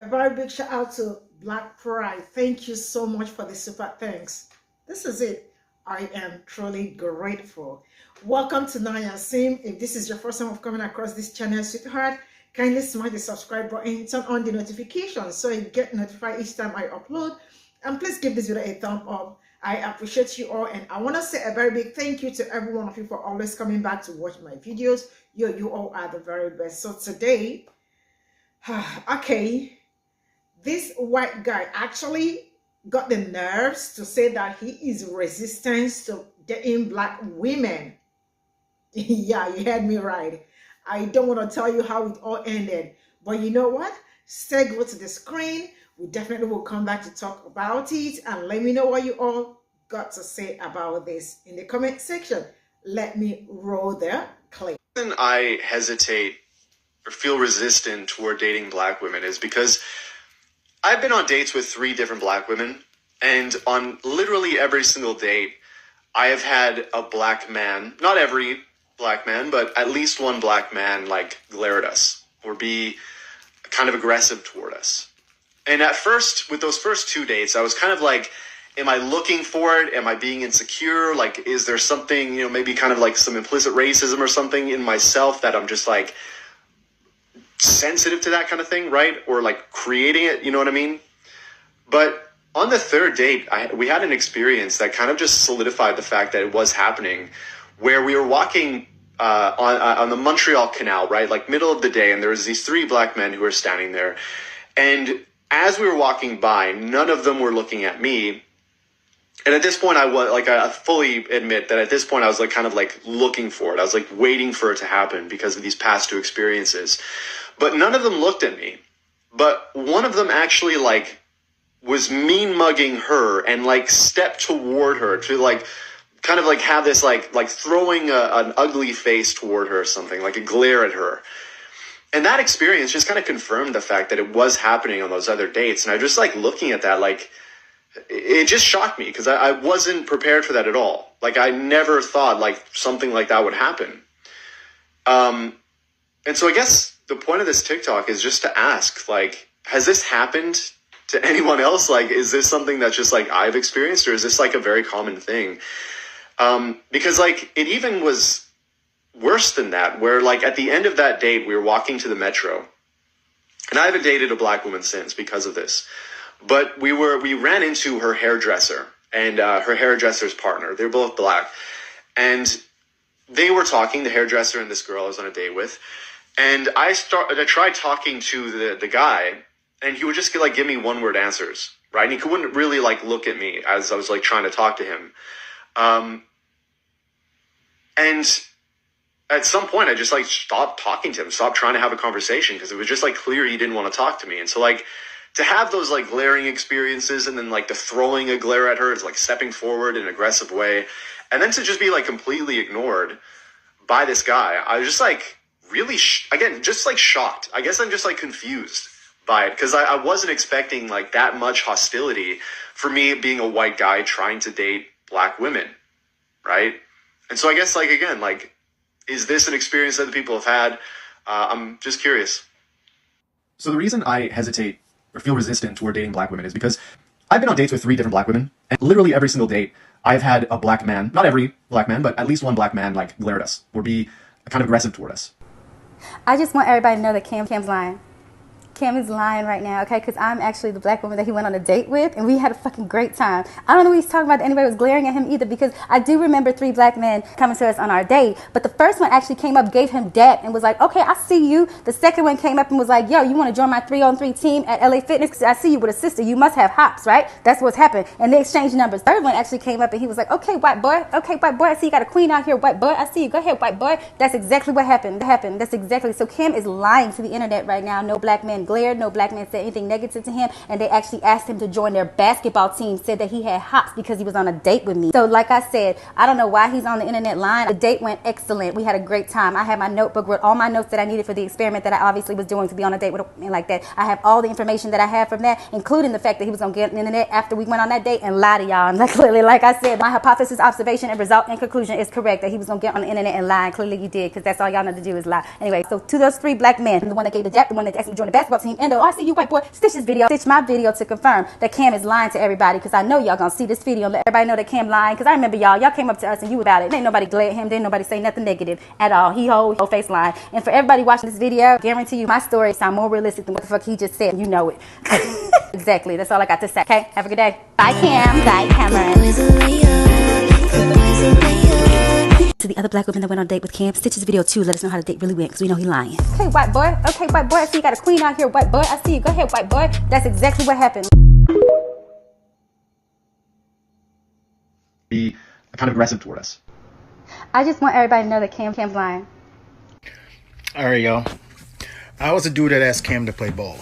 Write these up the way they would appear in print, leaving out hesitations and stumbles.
A very big shout out to Black Pride. Thank you so much for the super thanks. This is it. I am truly grateful. Welcome to Nanya Sim. If this is your first time of coming across this channel, sweetheart, kindly smash the subscribe button, turn on the notifications so you get notified each time I upload. And please give this video a thumb up. I appreciate you all, and I want to say a very big thank you to every one of you for always coming back to watch my videos. You all are the very best. So today, okay, this white guy actually got the nerves to say that he is resistant to dating black women. Yeah, you heard me right. I don't want to tell you how it all ended, but you know what? Stay glued to the screen. We definitely will come back to talk about it, and let me know what you all got to say about this in the comment section. Let me roll the clip. The reason I hesitate or feel resistant toward dating black women is because I've been on dates with 3 different black women, and on literally every single date, I have had a black man, not every black man, but at least one black man, like, glare at us or be kind of aggressive toward us. And at first, with those first 2 dates, I was kind of like, am I looking for it? Am I being insecure? Like, is there something, maybe kind of like some implicit racism or something in myself that I'm just like sensitive to that kind of thing, right? Or like creating it, you know what I mean? But on the 3rd date, we had an experience that kind of just solidified the fact that it was happening, where we were walking on the Montreal Canal, right? Like middle of the day, and there was these 3 black men who were standing there. And as we were walking by, none of them were looking at me. And at this point, I fully admit that at this point, I was like kind of like looking for it. I was like waiting for it to happen because of these past 2 experiences. But none of them looked at me. But one of them actually like was mean mugging her and like stepped toward her to like kind of like have this like throwing an ugly face toward her or something, like a glare at her. And that experience just kind of confirmed the fact that it was happening on those other dates. And I just like looking at that, like, it just shocked me because I wasn't prepared for that at all. Like, I never thought like something like that would happen. And so I guess the point of this TikTok is just to ask, like, has this happened to anyone else? Like, is this something that's just like I've experienced, or is this like a very common thing? Because like it even was worse than that, where like at the end of that date, we were walking to the metro, and I haven't dated a black woman since because of this. But we ran into her hairdresser and her hairdresser's partner. They're both black, and they were talking, the hairdresser and this girl I was on a date with. And I tried talking to the guy, and he would just like give me one-word answers, right? And he wouldn't really like look at me as I was like trying to talk to him. And at some point, I just like stopped talking to him, stopped trying to have a conversation, because it was just like clear he didn't want to talk to me. And so like to have those like glaring experiences, and then like the throwing a glare at her is like stepping forward in an aggressive way, and then to just be like completely ignored by this guy, I was just like really, again, just like shocked. I guess I'm just like confused by it, because I wasn't expecting like that much hostility for me being a white guy trying to date black women, right? And so I guess like, again, like, is this an experience that the people have had? I'm just curious. So the reason I hesitate or feel resistant toward dating black women is because I've been on dates with 3 different black women, and literally every single date, I've had a black man, not every black man, but at least one black man, like, glare at us or be kind of aggressive toward us. I just want everybody to know that Cam's lying. Cam is lying right now, okay? Because I'm actually the black woman that he went on a date with, and we had a fucking great time. I don't know what he's talking about that anybody was glaring at him either, because I do remember 3 black men coming to us on our date, but the first one actually came up, gave him dap, and was like, okay, I see you. The second one came up and was like, yo, you want to join my 3-on-3 team at LA Fitness? I see you with a sister. You must have hops, right? That's what's happened. And they exchanged numbers. Third one actually came up and he was like, okay, white boy. Okay, white boy. I see you got a queen out here, white boy. I see you. Go ahead, white boy. That's exactly what happened. That's exactly. So Cam is lying to the internet right now. No black man glared. No black man said anything negative to him, and they actually asked him to join their basketball team, said that he had hops because he was on a date with me. So like I said, I don't know why he's on the internet line. The date went excellent. We had a great time. I had my notebook with all my notes that I needed for the experiment that I obviously was doing to be on a date with a man like that. I have all the information that I have from that, including the fact that he was going to get on the internet after we went on that date and lie to y'all. And like, clearly, like I said, my hypothesis, observation, and result and conclusion is correct, that he was going to get on the internet and lie. And clearly you did, because that's all y'all know to do is lie. Anyway, so to those 3 black men, the one that gave the jab, the one that asked me to join the basketball basketball team. And I see you, white boy, stitch this video, stitch my video to confirm that Cam is lying to everybody, because I know y'all gonna see this video and let everybody know that Cam lying, because I remember y'all came up to us and you about it. Ain't nobody glad him, didn't nobody say nothing negative at all. He whole face lying. And for everybody watching this video, guarantee you my story sound more realistic than what the fuck he just said. You know it. Exactly. That's all I got to say. Okay, have a good day. Bye, Cam. Bye, Cameron. To the other black women that went on a date with Cam, stitch his video too. Let us know how the date really went, because we know he lying. Okay, white boy. Okay, white boy. I see you got a queen out here, white boy. I see you. Go ahead, white boy. That's exactly what happened. Be kind of aggressive toward us. I just want everybody to know that Cam's lying. All right, y'all. I was a dude that asked Cam to play ball.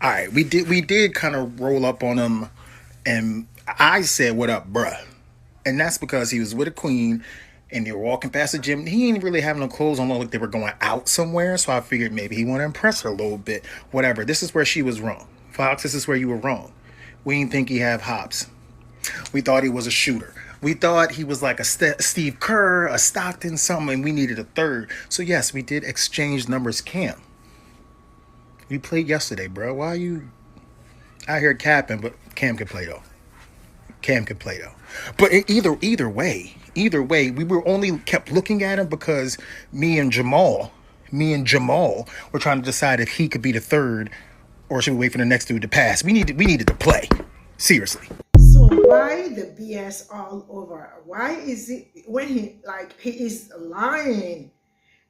All right, we did kind of roll up on him, and I said, "What up, bruh?" And that's because he was with a queen, and they were walking past the gym. He didn't really have no clothes on, like they were going out somewhere. So I figured maybe he wanted to impress her a little bit. Whatever. This is where she was wrong. Fox, this is where you were wrong. We didn't think he had hops. We thought he was a shooter. We thought he was like a Steve Kerr, a Stockton, something, and we needed a third. So yes, we did exchange numbers. Cam, we played yesterday, bro. Why are you out here capping? But Cam can play though. Cam can play though. But either way, we were only kept looking at him because me and Jamal were trying to decide if he could be the third, or should we wait for the next dude to pass. We needed to play. Seriously. So why the BS all over? Why is it when he is lying?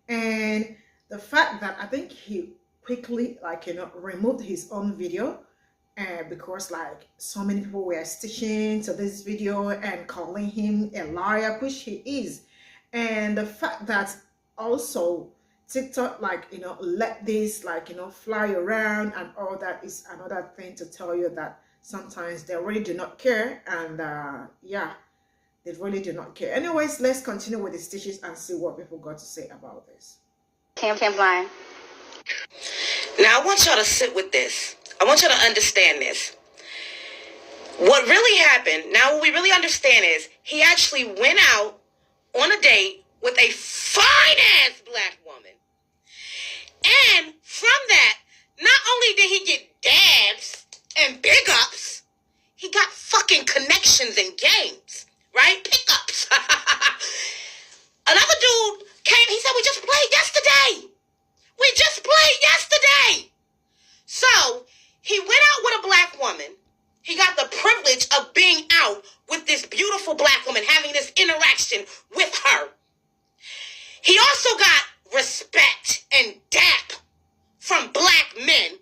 And the fact that I think he quickly removed his own video, and because so many people were stitching to this video and calling him a liar, which he is. And the fact that also TikTok let this fly around and all that is another thing to tell you that sometimes they really do not care. And yeah, they really do not care. Anyways, let's continue with the stitches and see what people got to say about this. Cam's lying. Now I want y'all to sit with this. I want y'all to understand this. What really happened, now what we really understand is he actually went out on a date with a fine-ass black woman. And from that, not only did he get dabs and big ups, he got fucking connections and games, right? Pickups. Another dude came, he said, we just played yesterday. We just played yesterday. So he went out with a black woman. He got the privilege of being out with this beautiful black woman, having this interaction with her. He also got respect and dap from black men.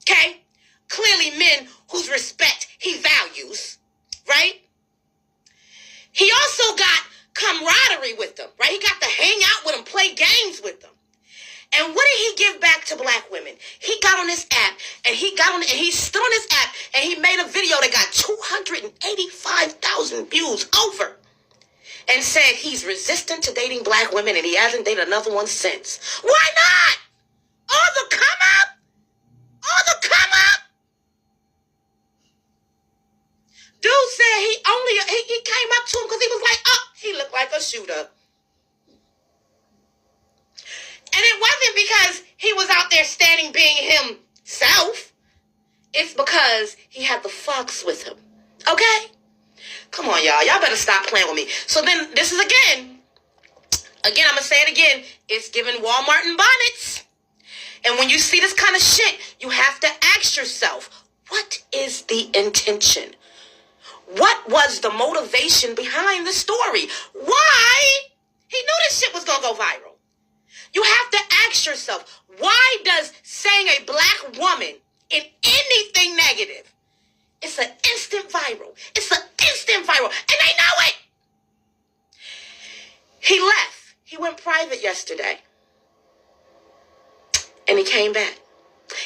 Okay? Clearly men whose respect he values, right? He also got camaraderie with them, right? He got to hang out with them, play games with them. And what did he give back to black women? He got on this app and he stood on this app and he made a video that got 285,000 views over, and said he's resistant to dating black women and he hasn't dated another one since. Why not? All the come up. Dude said he came up to him because he was like, oh, he looked like a shooter. And it wasn't because he was out there standing being himself. It's because he had the fox with him. Okay? Come on, y'all. Y'all better stop playing with me. So then this is again, I'm going to say it again. It's giving Walmart and bonnets. And when you see this kind of shit, you have to ask yourself, what is the intention? What was the motivation behind the story? Why? He knew this shit was going to go viral. You have to ask yourself, why does saying a black woman in anything negative, it's an instant viral. It's an instant viral. And they know it. He left. He went private yesterday. And he came back.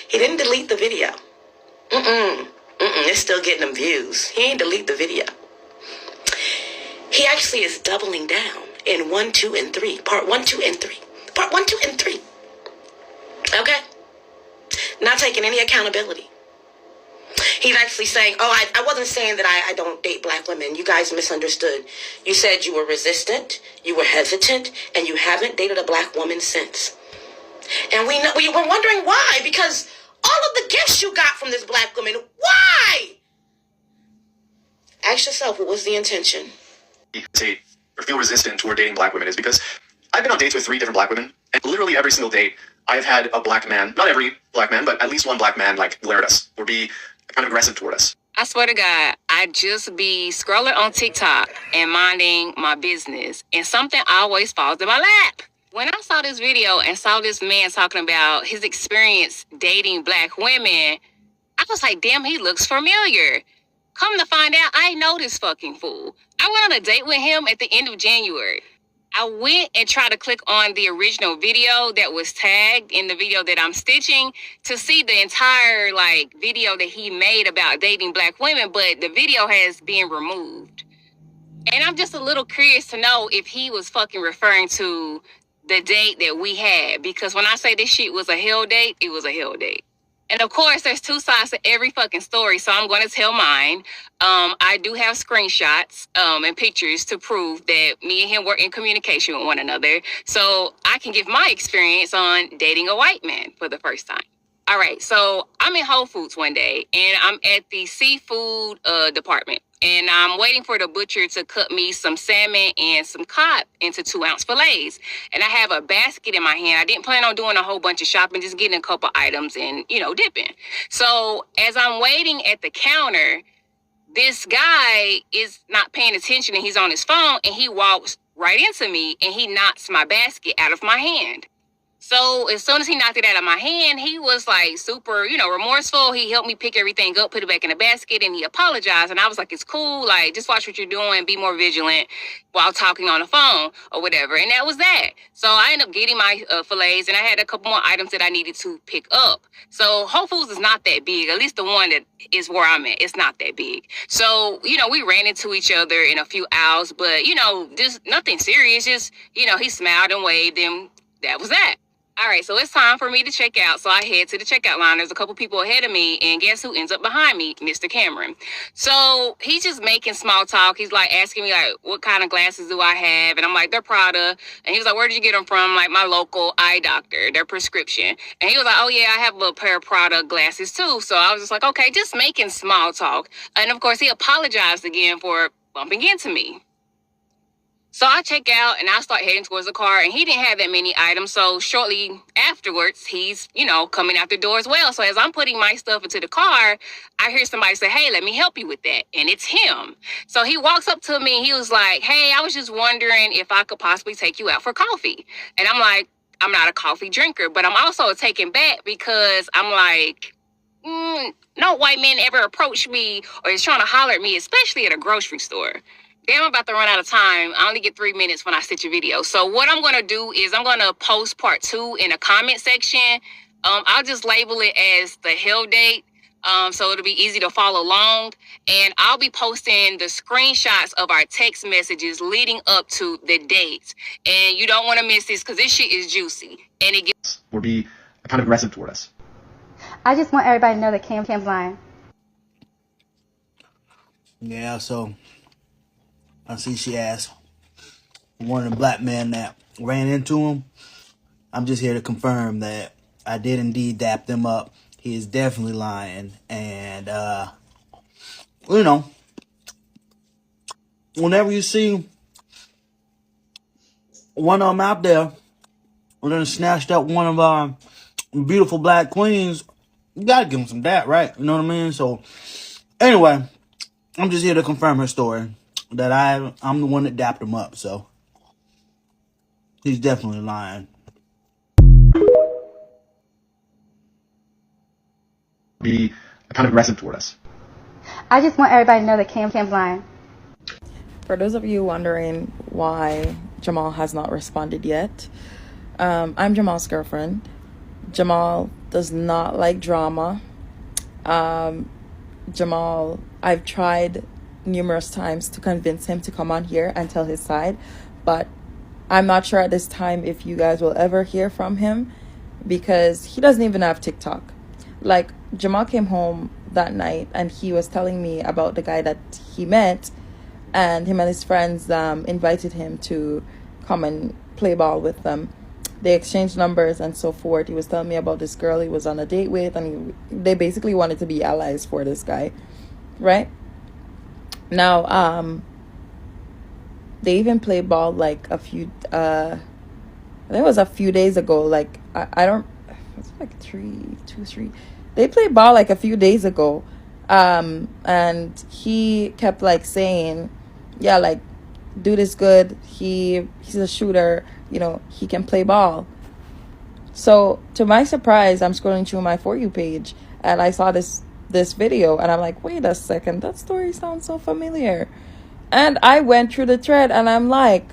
He didn't delete the video. It's still getting them views. He ain't delete the video. He actually is doubling down in 1, 2, and 3. Part 1, 2, and 3. Part 1, 2, and 3. Okay? Not taking any accountability. He's actually saying, oh, I wasn't saying that I don't date black women. You guys misunderstood. You said you were resistant, you were hesitant, and you haven't dated a black woman since. And we were wondering why, because all of the gifts you got from this black woman, why? Ask yourself, what was the intention? Hesitate or feel resistant toward dating black women is because I've been on dates with 3 different black women, and literally every single date I've had a black man, not every black man, but at least one black man like glare at us or be kind of aggressive toward us. I swear to God, I just be scrolling on TikTok and minding my business, and something always falls in my lap. When I saw this video and saw this man talking about his experience dating black women, I was like, damn, he looks familiar. Come to find out, I know this fucking fool. I went on a date with him at the end of January. I went and tried to click on the original video that was tagged in the video that I'm stitching to see the entire video that he made about dating black women, but the video has been removed. And I'm just a little curious to know if he was fucking referring to the date that we had, because when I say this shit was a hell date, it was a hell date. And of course, there's 2 sides to every fucking story, so I'm going to tell mine. I do have screenshots and pictures to prove that me and him were in communication with one another, so I can give my experience on dating a white man for the first time. All right, so I'm in Whole Foods one day, and I'm at the seafood department, and I'm waiting for the butcher to cut me some salmon and some cod into 2-ounce fillets. And I have a basket in my hand. I didn't plan on doing a whole bunch of shopping, just getting a couple items and, dipping. So as I'm waiting at the counter, this guy is not paying attention, and he's on his phone, and he walks right into me, and he knocks my basket out of my hand. So as soon as he knocked it out of my hand, he was super, remorseful. He helped me pick everything up, put it back in the basket, and he apologized. And I was like, it's cool. Just watch what you're doing. Be more vigilant while talking on the phone or whatever. And that was that. So I ended up getting my fillets, and I had a couple more items that I needed to pick up. So Whole Foods is not that big. At least the one that is where I'm at, it's not that big. So, we ran into each other in a few hours, but, just nothing serious. Just, he smiled and waved, and that was that. All right, so it's time for me to check out. So I head to the checkout line. There's a couple people ahead of me, and guess who ends up behind me? Mr. Cameron. So he's just making small talk. He's asking me what kind of glasses do I have? And I'm like, they're Prada. And he was like, where did you get them from? My local eye doctor, their prescription. And he was like, oh yeah, I have a pair of Prada glasses too. So I was just like, okay, just making small talk. And of course, he apologized again for bumping into me. So I check out and I start heading towards the car, and he didn't have that many items. So shortly afterwards, he's, coming out the door as well. So as I'm putting my stuff into the car, I hear somebody say, hey, let me help you with that. And it's him. So he walks up to me. He was like, hey, I was just wondering if I could possibly take you out for coffee. And I'm like, I'm not a coffee drinker, but I'm also taken back because I'm like, no white man ever approached me or is trying to holler at me, especially at a grocery store. Damn, I'm about to run out of time. I only get 3 minutes when I stitch a video. So what I'm going to do is I'm going to post part 2 in a comment section. I'll just label it as the hell date. So it'll be easy to follow along. And I'll be posting the screenshots of our text messages leading up to the dates. And you don't want to miss this because this shit is juicy. And it gets... Or be kind of aggressive toward us. I just want everybody to know that Cam's lying. Yeah, so I see she asked one of the black men that ran into him. I'm just here to confirm that I did indeed dap them up. He is definitely lying. And, whenever you see one of them out there, we're going to snatched up one of our beautiful black queens, you got to give them some dap, right? You know what I mean? So, anyway, I'm just here to confirm her story. That I'm the one that dapped him up, so he's definitely lying. Be kind of aggressive toward us. I just want everybody to know that Cam's lying. For those of you wondering why Jamal has not responded yet, I'm Jamal's girlfriend. Jamal does not like drama. Jamal, I've tried numerous times to convince him to come on here and tell his side, but I'm not sure at this time if you guys will ever hear from him because he doesn't even have TikTok. Jamal came home that night and he was telling me about the guy that he met, and him and his friends invited him to come and play ball with them. They exchanged numbers and so forth. He was telling me about this girl he was on a date with, and they basically wanted to be allies for this guy, right? Now, they even played ball like a few, I think it was a few days ago. Like, I don't, it's like 3. They played ball like a few days ago. And he kept like saying, yeah, like, dude is good. He's a shooter. You know, he can play ball. So to my surprise, I'm scrolling through my For You page and I saw this video and I'm like, wait a second, that story sounds so familiar. And I went through the thread and I'm like,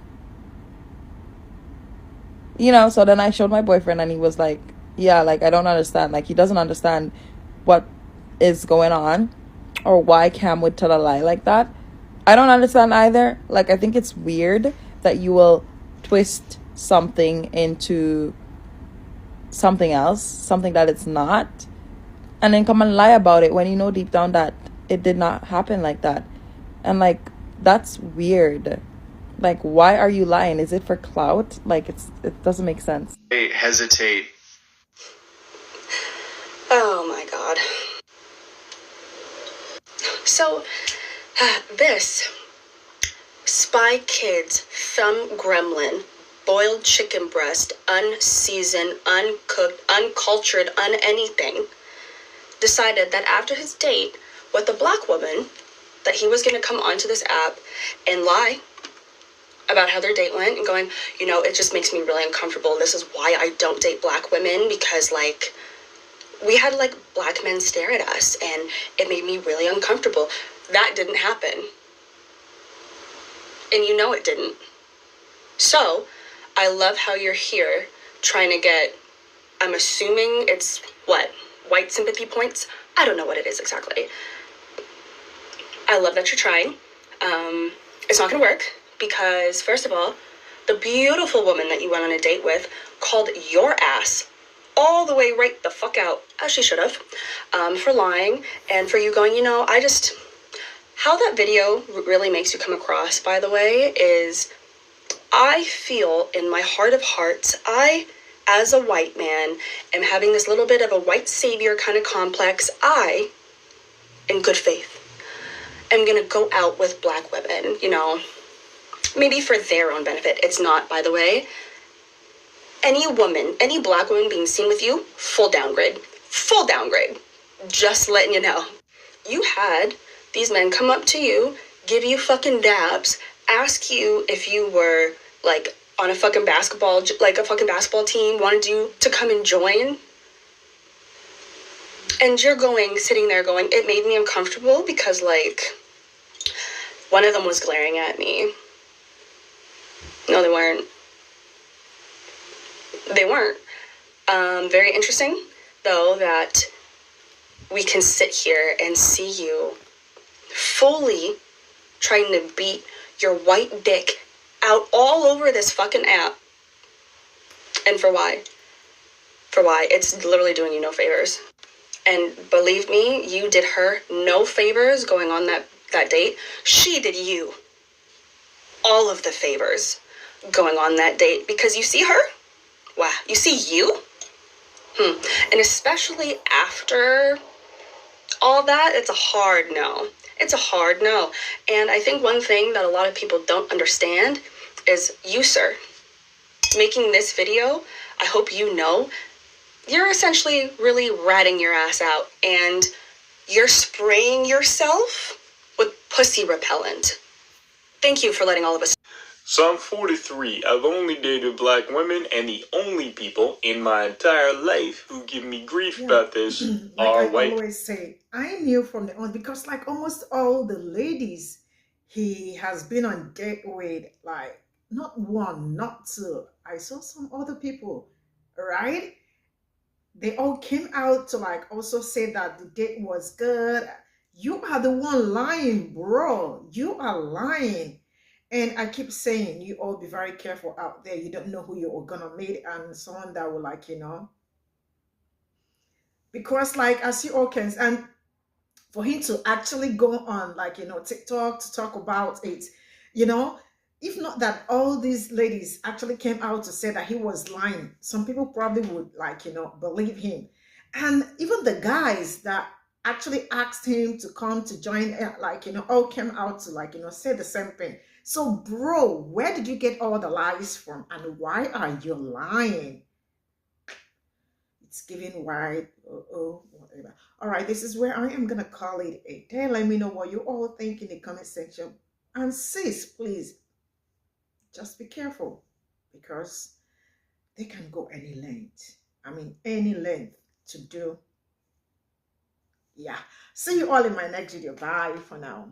you know, so then I showed my boyfriend and he was like, yeah, like, I don't understand. Like, he doesn't understand what is going on or why Cam would tell a lie like that. I don't understand either. Like, I think it's weird that you will twist something into something else, something that it's not, and then come and lie about it when you know deep down that it did not happen like that. And like, that's weird. Like, why are you lying? Is it for clout? Like, it doesn't make sense. I hesitate. Oh my God. So, this Spy Kids thumb gremlin, boiled chicken breast, unseasoned, uncooked, uncultured, anything, decided that after his date with the black woman, that he was going to come onto this app and lie about how their date went and going, you know, it just makes me really uncomfortable. This is why I don't date black women, because like, we had like black men stare at us and it made me really uncomfortable. That didn't happen. And you know it didn't. So I love how you're here trying to get, I'm assuming it's what? White sympathy points? I don't know what it is exactly. I love that you're trying. It's not gonna work because, first of all, the beautiful woman that you went on a date with called your ass all the way right the fuck out, as she should have, for lying and for you going, you know, how that video really makes you come across, by the way, is I feel in my heart of hearts, I, as a white man, am having this little bit of a white savior kind of complex. I, in good faith, am gonna go out with black women, you know, maybe for their own benefit. It's not, by the way. Any woman, any black woman being seen with you, full downgrade. Full downgrade. Just letting you know. You had these men come up to you, give you fucking dabs, ask you if you were, like, on a fucking basketball, like a fucking basketball team, wanted you to come and join. And you're sitting there going, it made me uncomfortable because, like, one of them was glaring at me. No, they weren't. They weren't. Very interesting, though, that we can sit here and see you fully trying to beat your white dick out all over this fucking app. And for why? For why? It's literally doing you no favors. And believe me, you did her no favors going on that date. She did you all of the favors going on that date, because you see her? Wow, you see you? And especially after all that, it's a hard no. It's a hard no. And I think one thing that a lot of people don't understand is you, sir, making this video, I hope you know, you're essentially really ratting your ass out and you're spraying yourself with pussy repellent. Thank you for letting all of us. So I'm 43. I've only dated black women, and the only people in my entire life who give me grief about this Like are I white. always say, I knew from the on, because like almost all the ladies he has been on date with, like not one, not two. I saw some other people, right? They all came out to like also say that the date was good. You are the one lying, bro. You are lying. And I keep saying, you all be very careful out there. You don't know who you're gonna meet, and someone that will, like, you know, because like as you all can, and for him to actually go on, like, you know, TikTok to talk about it, you know, if not that all these ladies actually came out to say that he was lying, some people probably would, like, believe him. And even the guys that actually asked him to come to join, like, all came out to, like, say the same thing. So, bro, where did you get all the lies from? And why are you lying? It's giving wide, whatever. All right, this is where I am going to call it a day. Let me know what you all think in the comment section. And sis, please, just be careful, because they can go any length. I mean, any length to do. Yeah. See you all in my next video. Bye for now.